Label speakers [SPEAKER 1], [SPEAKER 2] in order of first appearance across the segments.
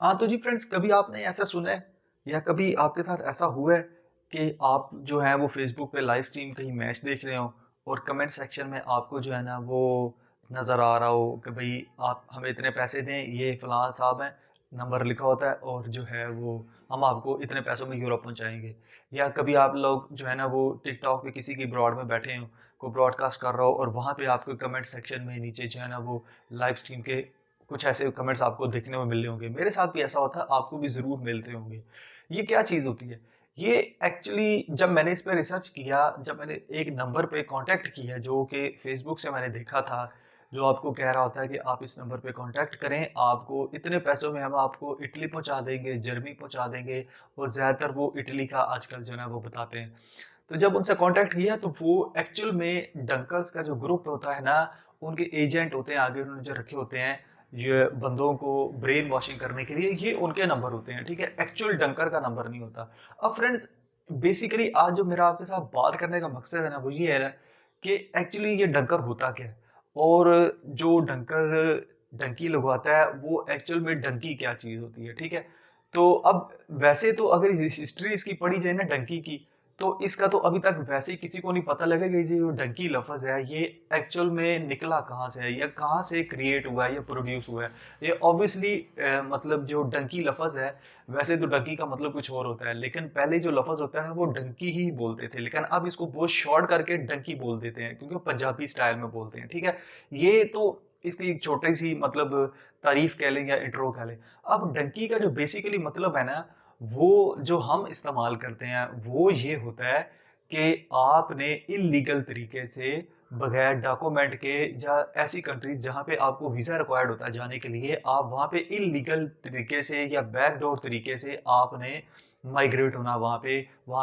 [SPEAKER 1] हाँ, तो जी फ्रेंड्स, कभी आपने ऐसा सुना है या कभी आपके साथ ऐसा हुआ है कि आप जो है वो फ़ेसबुक पे लाइव स्ट्रीम कहीं मैच देख रहे हो और कमेंट सेक्शन में आपको जो है ना वो नज़र आ रहा हो कि भाई आप हमें इतने पैसे दें, ये फलाना साहब हैं, नंबर लिखा होता है और जो है वो हम आपको इतने पैसों में यूरोप पहुँचाएँगे। या कभी आप लोग जो है ना वो टिकटॉक पे किसी की ब्रॉड में बैठे हो, कोई ब्रॉडकास्ट कर रहा हो और वहाँ पे आपको कमेंट सेक्शन में नीचे जो है ना वो लाइव स्ट्रीम के कुछ ऐसे कमेंट्स आपको देखने को मिल रहे होंगे। मेरे साथ भी ऐसा होता है, आपको भी ज़रूर मिलते होंगे। ये क्या चीज़ होती है? ये एक्चुअली जब मैंने इस पे रिसर्च किया, जब मैंने एक नंबर पे कॉन्टैक्ट किया जो कि फ़ेसबुक से मैंने देखा था, जो आपको कह रहा होता है कि आप इस नंबर पे कॉन्टैक्ट करें, आपको इतने पैसों में हम आपको इटली पहुँचा देंगे, जर्मनी पहुँचा देंगे और ज़्यादातर वो इटली का आजकल जो है ना वो बताते हैं। तो जब उनसे कॉन्टैक्ट किया तो वो एक्चुअल में डंकर्स का जो ग्रुप होता है ना, उनके एजेंट होते हैं आगे उन्होंने जो रखे होते हैं, ये बंदों को ब्रेन वॉशिंग करने के लिए, ये उनके नंबर होते हैं, ठीक है? एक्चुअल डंकर का नंबर नहीं होता। अब फ्रेंड्स, बेसिकली आज जो मेरा आपके साथ बात करने का मकसद है ना, वो ये है ना कि एक्चुअली ये डंकर होता क्या है? और जो डंकर डंकी लगवाता है, वो एक्चुअल में डंकी क्या चीज़ होती है, ठीक है? तो अब वैसे तो अगर हिस्ट्री इसकी पढ़ी जाए ना डंकी की, तो इसका तो अभी तक वैसे ही किसी को नहीं पता लगा कि ये जो डंकी लफ्ज़ है, ये एक्चुअल में निकला कहाँ से है या कहाँ से क्रिएट हुआ है या प्रोड्यूस हुआ है। ये ऑब्वियसली मतलब जो डंकी लफ्ज़ है, वैसे तो डंकी का मतलब कुछ और होता है, लेकिन पहले जो लफ्ज़ होता है वो डंकी ही बोलते थे, लेकिन अब इसको बहुत शॉर्ट करके डंकी बोल देते हैं क्योंकि वो पंजाबी स्टाइल में बोलते हैं, ठीक है? ये तो इसकी एक छोटी-सी मतलब तारीफ़ कह लें या इंट्रो कह लें। अब डंकी का जो बेसिकली मतलब है ना, वो जो हम इस्तेमाल करते हैं, वो ये होता है कि आपने इल्लीगल तरीके से बगैर डॉक्यूमेंट के या ऐसी कंट्रीज़ जहाँ पे आपको वीज़ा रिक्वायर्ड होता है जाने के लिए, आप वहाँ पे इल्लीगल तरीके से या बैकडोर तरीके से आपने माइग्रेट होना वहाँ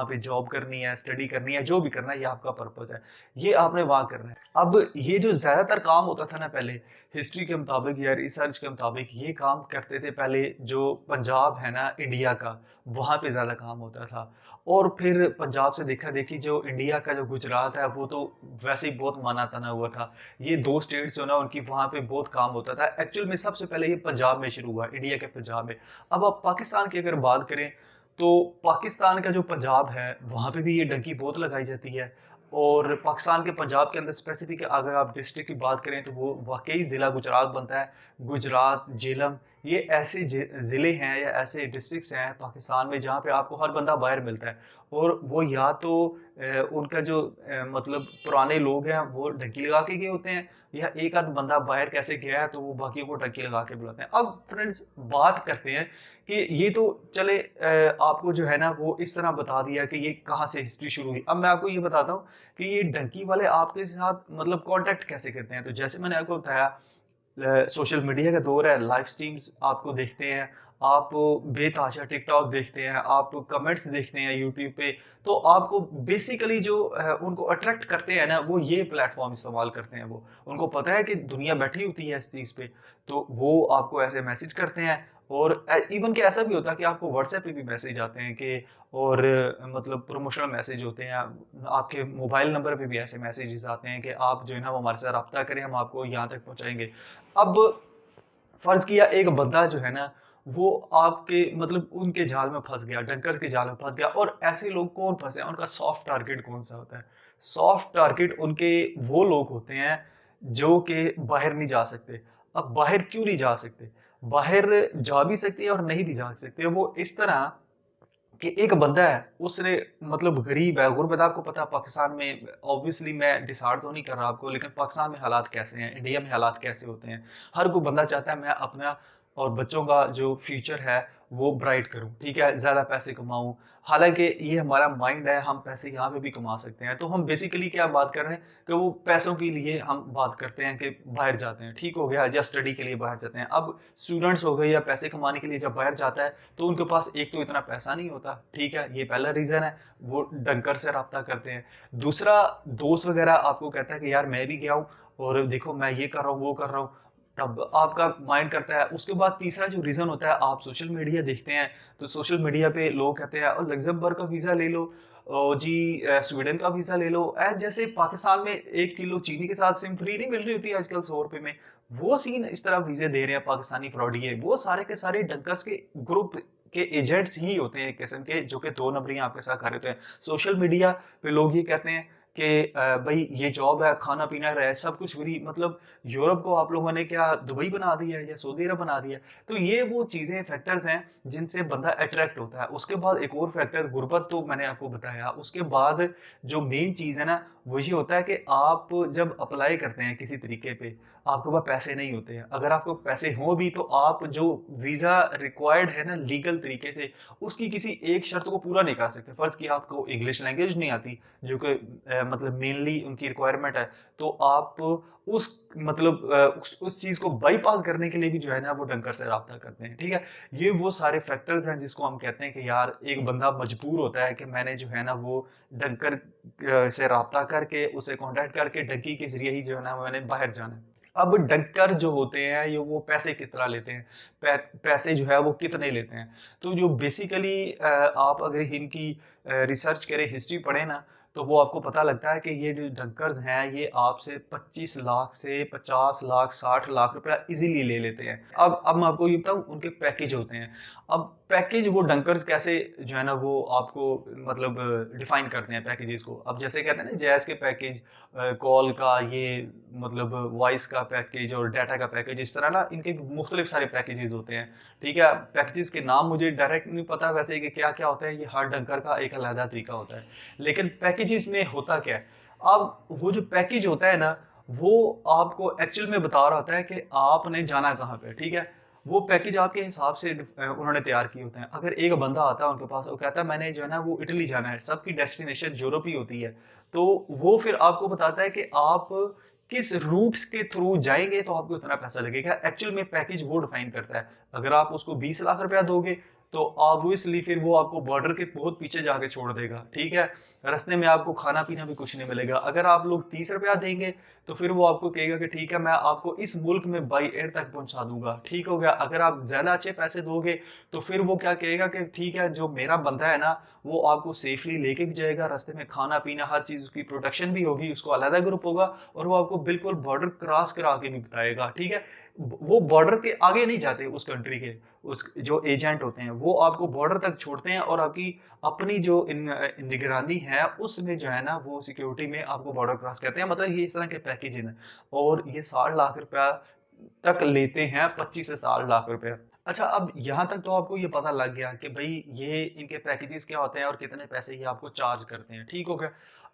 [SPEAKER 1] पे जॉब करनी है, स्टडी करनी है, जो भी करना है, ये आपका पर्पज़ है। ये आपने वहाँ करना है। अब ये जो ज़्यादातर काम होता था ना पहले, हिस्ट्री के मुताबिक या रिसर्च के मुताबिक ये काम करते थे पहले जो पंजाब है ना इंडिया का, वहाँ पे ज़्यादा काम होता था। और फिर पंजाब से देखा-देखी जो इंडिया का जो गुजरात है वो तो वैसे ही बहुत माना-ताना हुआ था। ये 2 स्टेट्स जो ना उनकी वहाँ पे बहुत काम होता था। एक्चुअल में सबसे पहले ये पंजाब में शुरू हुआ, इंडिया के पंजाब में। अब आप पाकिस्तान की अगर बात करें, तो पाकिस्तान का जो पंजाब है, वहाँ पे भी ये डंकी बहुत लगाई जाती है। और पाकिस्तान के पंजाब के अंदर स्पेसिफिक अगर आप डिस्ट्रिक्ट की बात करें तो वो वाक़ई ज़िला गुजरात बनता है। गुजरात, झेलम, ये ऐसे ज़िले हैं या ऐसे डिस्ट्रिक्ट्स हैं पाकिस्तान में जहाँ पे आपको हर बंदा बाहर मिलता है। और वो या तो उनका जो मतलब पुराने लोग हैं वो डंकी लगा के गए होते हैं, या एक आध बंदा बाहर कैसे गया है तो वो बाकियों को डंकी लगा के बुलाते हैं। अब फ्रेंड्स, बात करते हैं कि ये तो चले आपको जो है ना वो इस तरह बता दिया कि ये कहाँ से हिस्ट्री शुरू हुई। अब मैं आपको ये बताता हूँ कि ये डंकी वाले आपके साथ मतलब कॉन्टैक्ट कैसे करते हैं। तो जैसे मैंने आपको बताया, सोशल मीडिया का दौर है, लाइव स्ट्रीम्स आपको देखते हैं, आप बेतहाशा टिकटॉक देखते हैं, आप कमेंट्स देखते हैं यूट्यूब पे, तो आपको बेसिकली जो उनको अट्रैक्ट करते हैं ना, वो ये प्लेटफ़ॉर्म इस्तेमाल करते हैं वो। उनको पता है कि दुनिया बैठी होती है इस चीज़ पे, तो वो आपको ऐसे मैसेज करते हैं। और इवन कि ऐसा भी होता है कि आपको व्हाट्सएप पे भी मैसेज आते हैं कि और मतलब प्रमोशनल मैसेज होते हैं, आपके मोबाइल नंबर पे भी ऐसे मैसेजेस आते हैं कि आप जो है ना वो हमारे साथ राब्ता करें, हम आपको यहाँ तक पहुँचाएँगे। अब फर्ज किया एक बंदा जो है ना वो आपके मतलब उनके जाल में फंस गया, डंकर्स के जाल में फंस गया। और ऐसे लोग कौन फंसे हैं, उनका सॉफ्ट टारगेट कौन सा होता है? सॉफ्ट टारगेट उनके वो लोग होते हैं जो कि बाहर नहीं जा सकते। अब बाहर क्यों नहीं जा सकते? बाहर जा भी सकते हैं और नहीं भी जा सकते। वो इस तरह कि एक बंदा है, उसने मतलब गरीब है, गुरबत आपको पता है पाकिस्तान में, ऑब्वियसली मैं डिसार्ड तो नहीं कर रहा आपको, लेकिन पाकिस्तान में हालात कैसे हैं, इंडिया में हालात कैसे होते हैं। हर कोई बंदा चाहता है मैं अपना और बच्चों का जो फ्यूचर है वो ब्राइट करूं, ठीक है, ज्यादा पैसे कमाऊं। हालांकि ये हमारा माइंड है, हम पैसे यहाँ पे भी कमा सकते हैं। तो हम बेसिकली क्या बात कर रहे हैं कि वो पैसों के लिए हम बात करते हैं कि बाहर जाते हैं, ठीक हो गया, या स्टडी के लिए बाहर जाते हैं। अब स्टूडेंट्स हो गए या पैसे कमाने के लिए जब बाहर जाता है तो उनके पास एक तो इतना पैसा नहीं होता, ठीक है, ये पहला रीजन है, वो डंकर से राब्ता करते हैं। दूसरा, दोस्त वगैरह आपको कहता है कि यार मैं भी गया हूँ और देखो मैं ये कर रहा हूँ वो कर रहा हूँ, तब आपका माइंड करता है। उसके बाद तीसरा जो रीजन होता है, आप सोशल मीडिया देखते हैं, तो सोशल मीडिया पे लोग कहते हैं और लग्जमबर्ग का वीजा ले लो, जी स्वीडन का वीजा ले लो, जैसे पाकिस्तान में 1 किलो चीनी के साथ सिम फ्री नहीं मिल रही होती आजकल 100 रुपए में, वो सीन इस तरह वीजे दे रहे हैं पाकिस्तानी फ्रॉडी है। वो सारे के सारे डंकर्स के ग्रुप के एजेंट्स ही होते हैं एक किस्म के, जो कि दो नंबरी आपके साथ कर रहे होते हैं। सोशल मीडिया पे लोग ये कहते हैं कि भाई ये जॉब है, खाना पीना रहे, सब कुछ फ्री, मतलब यूरोप को आप लोगों ने क्या दुबई बना दिया है या सऊदी अरब बना दिया है। तो ये वो चीजें फैक्टर्स हैं जिनसे बंदा अट्रैक्ट होता है। उसके बाद एक और फैक्टर गुर्बत, तो मैंने आपको बताया। उसके बाद जो मेन चीज है ना, वो ये होता है कि आप जब अप्लाई करते हैं किसी तरीके पे, आपके पास पैसे नहीं होते हैं। अगर आपको पैसे हो भी, तो आप जो वीजा रिक्वायर्ड है ना लीगल तरीके से, उसकी किसी एक शर्त को पूरा नहीं कर सकते। फर्ज की आपको इंग्लिश लैंग्वेज नहीं आती, जो कि मतलब मेनली उनकी रिक्वायरमेंट है, तो आप उस मतलब उस चीज को बाईपास करने के लिए भी जो है ना वो डंकर से राब्ता करते हैं। ठीक है, ये वो सारे फैक्टर्स हैं जिसको हम कहते हैं कि यार एक बंदा मजबूर होता है कि मैंने जो है ना वो डंकर से राब्ता करके, उसे कांटेक्ट करके, डंकी के जरिए ही जो है ना मैंने बाहर जाना है। अब डंकर जो होते हैं ये वो पैसे किस तरह लेते हैं, पैसे जो है वो कितने लेते हैं। तो जो बेसिकली आप अगर इनकी रिसर्च करें, हिस्ट्री पढ़े ना, तो वो आपको पता लगता है कि ये जो डंकर्स हैं ये आपसे 25 लाख से 50 लाख 60 लाख रुपया इजीली ले लेते हैं। अब मैं आपको ये बताऊं उनके पैकेज होते हैं। अब पैकेज वो डंकर्स कैसे जो है ना वो आपको मतलब डिफाइन करते हैं पैकेजेस को। अब जैसे कहते हैं ना जैज के पैकेज, कॉल का ये मतलब वॉइस का पैकेज और डाटा का पैकेज, इस तरह ना इनके मुख्तलिफ सारे पैकेजेस होते हैं। ठीक है, पैकेजेस के नाम मुझे डायरेक्ट नहीं पता वैसे कि क्या क्या होता है, ये हर डंकर का एक अलग तरीका होता है। लेकिन पैकेजेस में होता क्या है, अब वो जो पैकेज होता है ना, वो आपको एक्चुअल में बता रहा होता है कि आपने जाना कहाँ पे। ठीक है, वो पैकेज आपके हिसाब से उन्होंने तैयार किए होते हैं। अगर एक बंदा आता है उनके पास, वो कहता है मैंने जो है ना वो इटली जाना है, सबकी डेस्टिनेशन यूरोप ही होती है, तो वो फिर आपको बताता है कि आप किस रूट्स के थ्रू जाएंगे तो आपको इतना पैसा लगेगा। एक्चुअल में पैकेज वो डिफाइन करता है। अगर आप उसको 20 लाख रुपया दोगे, तो ऑब्वियसली फिर वो आपको बॉर्डर के बहुत पीछे जाके छोड़ देगा। ठीक है, रास्ते में आपको खाना पीना भी कुछ नहीं मिलेगा। अगर आप लोग 30 रुपया देंगे, तो फिर वो आपको कहेगा कि ठीक है मैं आपको इस मुल्क में बाई एयर तक पहुंचा दूंगा। ठीक हो गया। अगर आप ज्यादा अच्छे पैसे दोगे, तो फिर वो क्या कहेगा कि ठीक है जो मेरा बंदा है ना, वो आपको सेफली लेके भी जाएगा, रास्ते में खाना पीना हर चीज उसकी प्रोटेक्शन भी होगी, उसको अलग ग्रुप होगा, और वो आपको बिल्कुल बॉर्डर क्रॉस करा के भी बताएगा। ठीक है, वो बॉर्डर के आगे नहीं जाते उस कंट्री के, उस जो एजेंट होते हैं वो आपको बॉर्डर तक छोड़ते हैं, और आपकी अपनी जो निगरानी है उसमें जो है ना वो सिक्योरिटी में आपको बॉर्डर क्रॉस करते हैं। मतलब ये इस तरह के पैकेज हैं, और ये 60 लाख रुपया तक लेते हैं, 25 से 60 लाख रुपया। अच्छा, अब यहाँ तक तो आपको ये पता लग गया कि भाई ये इनके पैकेजेस क्या होते हैं और कितने पैसे ये आपको चार्ज करते हैं। ठीक हो गया।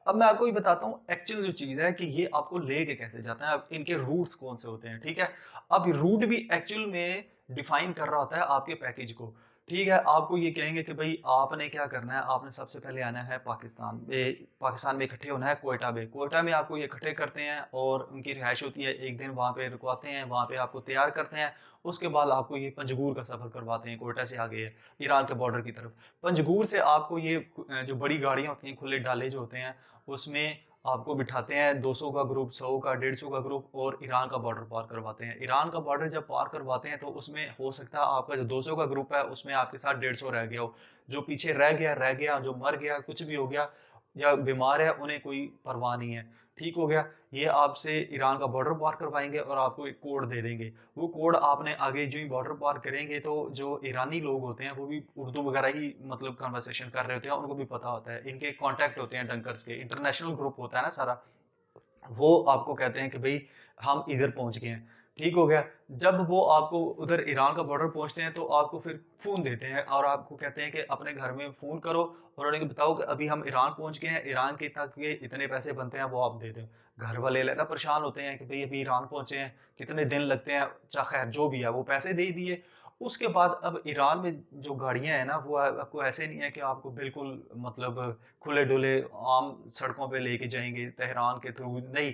[SPEAKER 1] अब मैं आपको ये बताता हूँ एक्चुअल जो चीज है कि ये आपको लेके कैसे जाते हैं, अब इनके रूट्स कौन से होते हैं। ठीक है, अब रूट भी एक्चुअल में डिफाइन कर रहा होता है आपके पैकेज को। ठीक है, आपको ये कहेंगे कि भाई आपने क्या करना है, आपने सबसे पहले आना है पाकिस्तान में इकट्ठे होना है कोयटा में आपको ये इकट्ठे करते हैं, और उनकी रिहाइश होती है, एक दिन वहां पे रुकवाते हैं, वहां पे आपको तैयार करते हैं। उसके बाद आपको ये पंजगूर का सफर करवाते हैं, कोयटा से आगे है ईरान के बॉर्डर की तरफ। पंजगूर से आपको ये जो बड़ी गाड़ियां होती हैं, खुले डाले जो होते हैं, उसमें आपको बिठाते हैं, 200 का ग्रुप, 100 का, 150 का ग्रुप, और ईरान का बॉर्डर पार करवाते हैं। ईरान का बॉर्डर जब पार करवाते हैं, तो उसमें हो सकता है आपका जो 200 का ग्रुप है उसमें आपके साथ 150 रह गया हो। जो पीछे रह गया, जो मर गया, कुछ भी हो गया या बीमार है, उन्हें कोई परवाह नहीं है। ठीक हो गया। ये आपसे ईरान का बॉर्डर पार करवाएंगे और आपको एक कोड दे देंगे। वो कोड आपने आगे जो ही बॉर्डर पार करेंगे, तो जो ईरानी लोग होते हैं वो भी उर्दू वगैरह ही मतलब कन्वर्सेशन कर रहे होते हैं, उनको भी पता होता है, इनके कांटेक्ट होते हैं डंकर्स के, इंटरनेशनल ग्रुप होता है ना सारा, वो आपको कहते हैं कि भाई हम इधर पहुंच गए हैं। ठीक हो गया। जब वो आपको उधर ईरान का बॉर्डर पहुंचते हैं, तो आपको फिर फोन देते हैं और आपको कहते हैं कि अपने घर में फोन करो और उन्हें बताओ कि अभी हम ईरान पहुंच गए हैं, ईरान के तक ये इतने पैसे बनते हैं, वो आप दे दें। घर वाले लेना परेशान होते हैं कि भाई अभी ईरान पहुंचे हैं, कितने दिन लगते हैं, चाहे खैर जो भी है, वो पैसे दे दिए। उसके बाद अब ईरान में जो गाड़ियां हैं ना, वो आपको ऐसे नहीं है कि आपको बिल्कुल मतलब खुले डुले आम सड़कों पे लेके जाएंगे तेहरान के थ्रू, नहीं,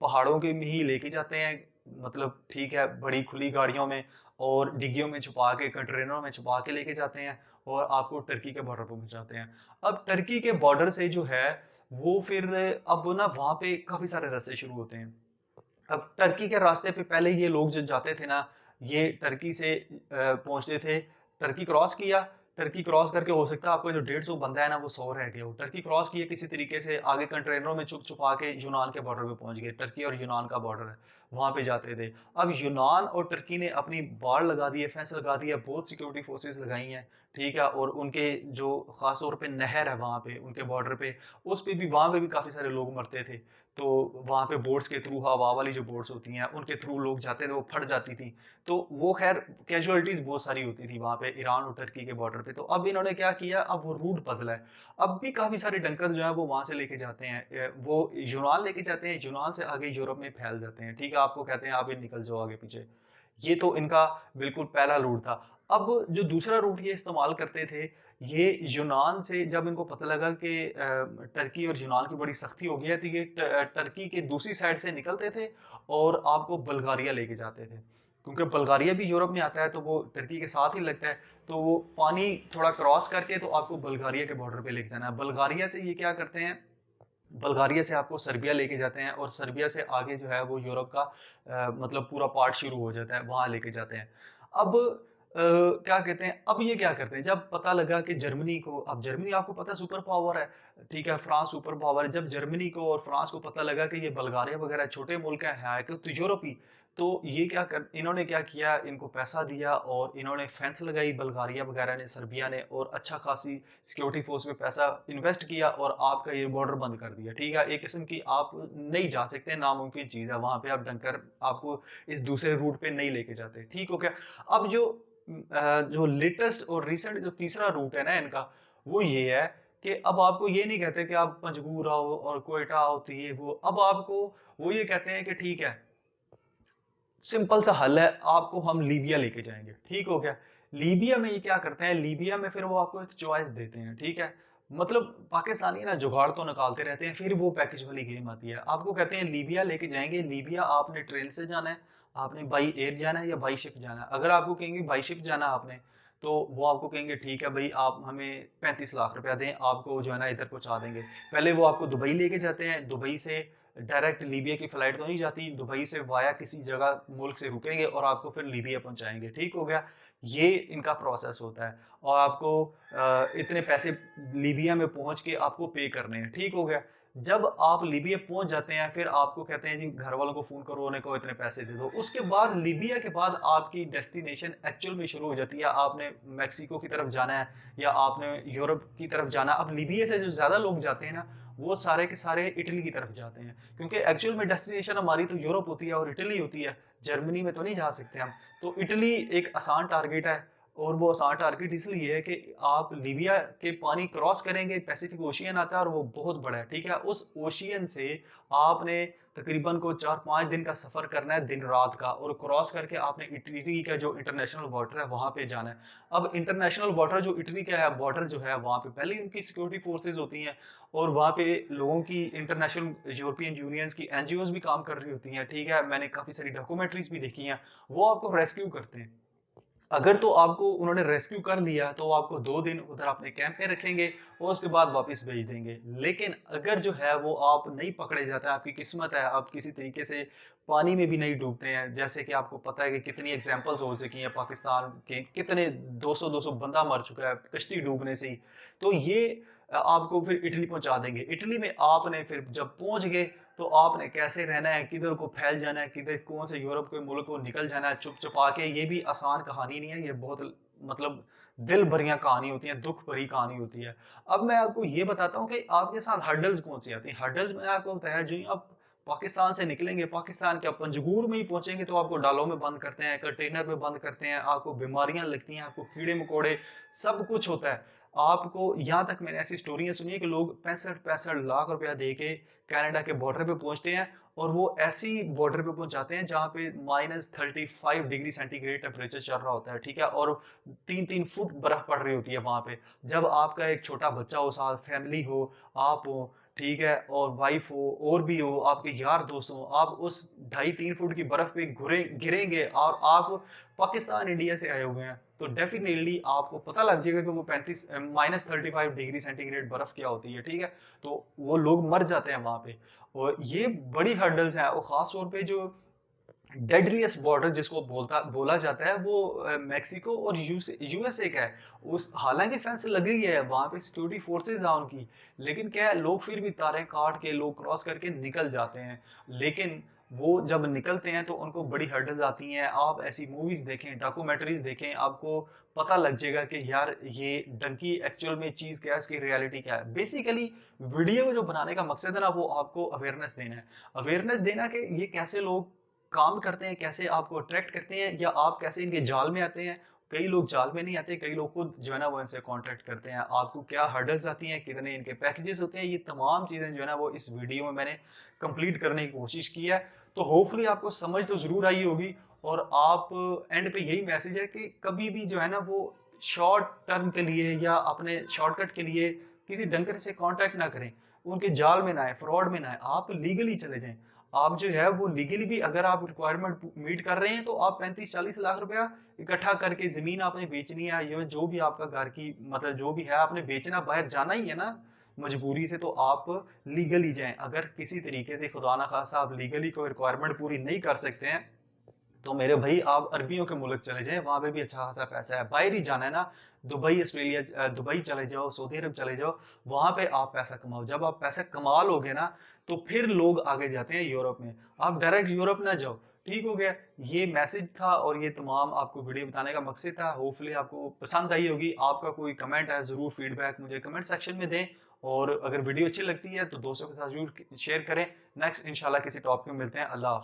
[SPEAKER 1] पहाड़ों के में ही लेके जाते हैं। मतलब ठीक है, बड़ी खुली गाड़ियों में और डिग्गियों में छुपा के, कंटेनरों में छुपा के लेके जाते हैं, और आपको टर्की के बॉर्डर पर पहुंचाते हैं। अब टर्की के बॉर्डर से जो है वो फिर अब ना वहां पे काफी सारे रास्ते शुरू होते हैं। अब टर्की के रास्ते पे पहले ये लोग जो जाते थे ना, ये टर्की से पहुंचते थे, टर्की क्रॉस किया, टर्की क्रॉस करके हो सकता है आपको जो 150 बंदा है ना वो 100 रह गए हो, टर्की क्रॉस किए किसी तरीके से, आगे कंटेनरों में छुप छुपा के यूनान के बॉर्डर पे पहुंच गए। टर्की और यूनान का बॉर्डर है, वहां पे जाते थे। अब यूनान और टर्की ने अपनी बाड़ लगा दी है, फेंस लगा दी है, बहुत सिक्योरिटी फोर्सेस लगाई हैं, ठीक है। और उनके जो खास तौर पे नहर है वहां पे उनके बॉर्डर पे, उस पे भी, वहां पे भी काफी सारे लोग मरते थे। तो वहां पे बोट्स के थ्रू, हवा वाली जो बोट्स होती हैं उनके थ्रू लोग जाते थे, वो फट जाती थी। तो वो खैर कैजुअलिटीज बहुत सारी होती थी वहां पे ईरान और टर्की के बॉर्डर पे। तो अब इन्होंने क्या किया, अब वो रूट बदला है। अब भी काफी सारे डंकर जो है वो वहां से लेके जाते हैं, वो यूनान लेके जाते हैं, यूनान से आगे यूरोप में फैल जाते हैं, ठीक है। आपको कहते हैं आप ये निकल जाओ आगे पीछे। ये तो इनका बिल्कुल पहला रूट था। अब जो दूसरा रूट ये इस्तेमाल करते थे, ये यूनान से जब इनको पता लगा कि टर्की और यूनान की बड़ी सख्ती हो गई है, तो ये टर्की के दूसरी साइड से निकलते थे और आपको बुल्गारिया लेके जाते थे, क्योंकि बुल्गारिया भी यूरोप में आता है, तो वो टर्की के साथ ही लगता है। तो वो पानी थोड़ा क्रॉस करके तो आपको बुल्गारिया के बॉर्डर पे लेके जाना है। बुल्गारिया से ये क्या करते हैं, बुल्गारिया से आपको सर्बिया लेके जाते हैं, और सर्बिया से आगे जो है वो यूरोप का मतलब पूरा पार्ट शुरू हो जाता है, वहां लेके जाते हैं। अब क्या कहते हैं, अब ये क्या करते हैं, जब पता लगा कि जर्मनी को, अब जर्मनी आपको पता है सुपर पावर है, ठीक है, फ्रांस सुपर पावर है। जब जर्मनी को और फ्रांस को पता लगा कि ये बुल्गारिया वगैरह छोटे मुल्क है कि तो यूरोप ही, तो ये क्या कर, इन्होंने क्या किया, इनको पैसा दिया और इन्होंने फेंस लगाई, बुल्गारिया वगैरह ने, सर्बिया ने, और अच्छा खासी सिक्योरिटी फोर्स में पैसा इन्वेस्ट किया और आपका ये बॉर्डर बंद कर दिया, ठीक है। एक किस्म की आप नहीं जा सकते, नामुमकिन चीज है वहां पे, आप डंकर आपको इस दूसरे रूट पे नहीं लेके जाते, ठीक हो गया। अब जो लेटेस्ट और रिसेंट जो तीसरा रूट है ना इनका, वो ये है कि अब आपको ये नहीं कहते कि आप पंजगूर आओ और कोयटा आओ, तो ये वो, अब आपको वो ये कहते हैं कि ठीक है, सिंपल सा हल है, आपको हम लीबिया लेके जाएंगे, ठीक हो गया। लीबिया में ये क्या करते हैं, लीबिया में फिर वो आपको एक चॉइस देते हैं, ठीक है। मतलब पाकिस्तानी ना जुगाड़ तो निकालते रहते हैं, फिर वो पैकेज वाली गेम आती है। आपको कहते हैं लीबिया लेके जाएंगे, लीबिया आपने ट्रेन से जाना है, आपने बाई एयर जाना है या बाई शिप जाना है। अगर आपको कहेंगे बाई शिप जाना है आपने, तो वो आपको कहेंगे ठीक है भाई, आप हमें 35 लाख रुपया दें, आपको जो है ना इधर पहुंचा देंगे। पहले वो आपको दुबई लेके जाते हैं, दुबई से डायरेक्ट लीबिया की फ्लाइट तो नहीं जाती, दुबई से वाया किसी जगह मुल्क से रुकेंगे और आपको फिर लीबिया पहुंचाएंगे, ठीक हो गया। ये इनका प्रोसेस होता है, और आपको इतने पैसे लीबिया में पहुंच के आपको पे करने हैं, ठीक हो गया। जब आप लीबिया पहुंच जाते हैं, फिर आपको कहते हैं जी घर वालों को फोन करो, उन्हें को इतने पैसे दे दो। उसके बाद लीबिया के बाद आपकी डेस्टिनेशन एक्चुअल में शुरू हो जाती है, आपने मैक्सिको की तरफ जाना है या आपने यूरोप की तरफ जाना है। अब लीबिया से जो ज्यादा लोग जाते हैं ना, वो सारे के सारे इटली की तरफ जाते हैं, क्योंकि एक्चुअल में डेस्टिनेशन हमारी तो यूरोप होती है और इटली होती है, जर्मनी में तो नहीं जा सकते हम। तो इटली एक आसान टारगेट है, और वो आसान टारगेट इसलिए है कि आप लीबिया के पानी क्रॉस करेंगे, पैसिफिक ओशियन आता है और वो बहुत बड़ा है, ठीक है। उस ओशियन से आपने तकरीबन को 4-5 दिन का सफर करना है, दिन रात का, और क्रॉस करके आपने इटली का जो इंटरनेशनल वाटर है वहां पे जाना है। अब इंटरनेशनल वाटर जो इटली का है, बॉर्डर जो है, वहां पे पहले उनकी सिक्योरिटी फोर्सेज होती हैं, और वहां पे लोगों की इंटरनेशनल यूरोपियन यूनियंस की एनजीओज भी काम कर रही होती हैं, ठीक है। मैंने काफी सारी डॉक्यूमेंट्रीज भी देखी हैं, वो आपको रेस्क्यू करते हैं। अगर तो आपको उन्होंने रेस्क्यू कर लिया, तो आपको 2 दिन उधर अपने कैंप में रखेंगे और उसके बाद वापस भेज देंगे। लेकिन अगर जो है वो आप नहीं पकड़े जाते हैं, आपकी किस्मत है, आप किसी तरीके से पानी में भी नहीं डूबते हैं, जैसे कि आपको पता है कि कितनी एग्जांपल्स हो चुकी हैं, पाकिस्तान के कितने 200-200 बंदा मर चुका है कश्ती डूबने से ही। तो ये आपको फिर इटली पहुंचा देंगे। इटली में आपने फिर जब पहुंच गए, तो आपने कैसे रहना है, किधर को फैल जाना है, किधर कौन से यूरोप के मुल्क को निकल जाना है चुप चुपा के। ये भी आसान कहानी नहीं है, ये बहुत मतलब दिल भरियां कहानी होती है, दुख भरी कहानी होती है। अब मैं आपको ये बताता हूँ कि आपके साथ हर्डल्स कौन सी आती है। हर्डल्स मैंने आपको बताया, जो ही आप पाकिस्तान से निकलेंगे, पाकिस्तान के पंजगूर में ही पहुंचेंगे, तो आपको डालों में बंद करते हैं, कंटेनर में बंद करते हैं, आपको बीमारियां लगती हैं, आपको कीड़े मकोड़े सब कुछ होता है आपको। यहाँ तक मैंने ऐसी स्टोरियां सुनी है कि लोग 65-65 लाख रुपया दे के कनाडा के बॉर्डर पे पहुंचते हैं, और वो ऐसी बॉर्डर पे पहुंचाते हैं जहां पे -35 डिग्री सेंटीग्रेड टेम्परेचर चल रहा होता है, ठीक है। और 3-3 फुट बर्फ पड़ रही होती है वहां पे। जब आपका एक छोटा बच्चा हो, साथ फैमिली हो, आप हो, ठीक है, और वाइफ हो और भी हो, आपके यार दोस्त हो, आप उस 2.5-3 फुट की बर्फ पे गिरेंगे और आप पाकिस्तान इंडिया से आए हुए हैं, तो डेफिनेटली आपको पता लग जाएगा कि वो 35 -35 डिग्री सेंटीग्रेड बर्फ क्या होती है। ठीक है, तो वो लोग मर जाते हैं वहां पे। और ये बड़ी हर्डल्स हैं, और खास तौर पे जो डेडलीस्ट बॉर्डर जिसको बोला जाता है वो मेक्सिको और यूएसए का है। उस हालांकि फेंस लगी है, वहां पे सिक्योरिटी फोर्सेज है उनकी, लेकिन क्या है, लोग फिर भी तारे काट के लोग क्रॉस करके निकल जाते हैं। लेकिन वो जब निकलते हैं तो उनको बड़ी हर्डल्स आती हैं। आप ऐसी मूवीज देखें, डॉक्यूमेंट्रीज देखें, आपको पता लग जाएगा कि यार ये डंकी एक्चुअल में चीज क्या है, इसकी रियलिटी क्या है। बेसिकली वीडियो जो बनाने का मकसद है ना, वो आपको अवेयरनेस देना है। अवेयरनेस देना कि ये कैसे लोग काम करते हैं, कैसे आपको अट्रैक्ट करते हैं, या आप कैसे इनके जाल में आते हैं। कई लोग जाल में नहीं आते, कई लोग खुद जो है ना वो इनसे कांटेक्ट करते हैं। आपको क्या हर्डल्स आती हैं, कितने इनके पैकेजेस होते हैं, ये तमाम चीजें जो है ना वो इस वीडियो में मैंने कंप्लीट करने की कोशिश की है। तो होपफुली आपको समझ तो जरूर आई होगी। और आप एंड पे यही मैसेज है कि कभी भी जो है ना वो शॉर्ट टर्म के लिए या अपने शॉर्टकट के लिए किसी डंकर से कांटेक्ट ना करें, उनके जाल में ना आए, फ्रॉड में ना आए। आप लीगली चले जाएं। आप जो है वो लीगली भी अगर आप रिक्वायरमेंट मीट कर रहे हैं, तो आप 35-40 लाख रुपया इकट्ठा करके, जमीन आपने बेचनी है या जो भी आपका घर की मतलब जो भी है आपने बेचना, बाहर जाना ही है ना मजबूरी से, तो आप लीगली जाएं। अगर किसी तरीके से खुदा ना खासा आप लीगली कोई रिक्वायरमेंट पूरी नहीं कर सकते हैं, तो मेरे भाई आप अरबियों के मुल्क चले जाएं, वहां पे भी अच्छा खासा पैसा है। बाहर ही जाना है ना, दुबई, ऑस्ट्रेलिया, दुबई चले जाओ, सऊदी अरब चले जाओ, वहां पे आप पैसा कमाओ। जब आप पैसा कमा लोगे ना, तो फिर लोग आगे जाते हैं यूरोप में। आप डायरेक्ट यूरोप ना जाओ। ठीक हो गया, ये मैसेज था और ये तमाम आपको वीडियो बताने का मकसद था। होपफुली आपको पसंद आई होगी। आपका कोई कमेंट है, जरूर फीडबैक मुझे कमेंट सेक्शन में दें। और अगर वीडियो अच्छी लगती है तो दोस्तों के साथ जरूर शेयर करें। नेक्स्ट इंशाल्लाह किसी टॉपिक में मिलते हैं। अल्लाह हाफिज।